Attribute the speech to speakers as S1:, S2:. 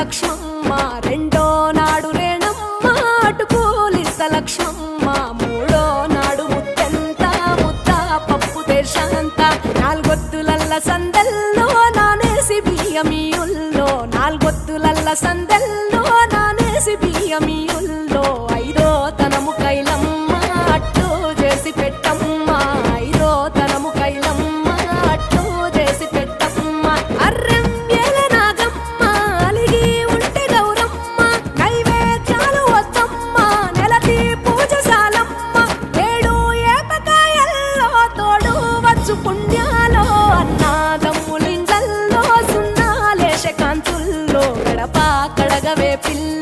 S1: లక్ష్మమ్మ, రెండో నాడు రేణమ్మ అటుకూలిస్త లక్ష్మమ్మ, మూడో నాడు ముత్తెంత ముద్ద పప్పు దేశంత, నాలుగొత్తులల్ల సందెల్లో నానేసి బియ్యమియుల్లో, నాలుగొత్తులల్ల సందెల్లో నానేసి బియ్యమియుల్లో, ఐదో తనము కైలమ్మ అట్టు చేసి పెట్టమ్మ, ఐదో తనము కైలమ్మ అట్టు చేసి పెట్టమ్మ, అర్రెం ఏల నాగమ్మ అలిగి ఉంటే గౌరమ్మ, నైవేద్యాలు వద్దమ్మ నెలతి పూజశాలమ్మ, ఏడు ఏపకాయల్లో తోడు వచ్చు పుణ్యాలో, అన్నాదమ్ములింగల్లో సున్నాలేశ కాంతుల్లో, గడప కడగవే పిల్ల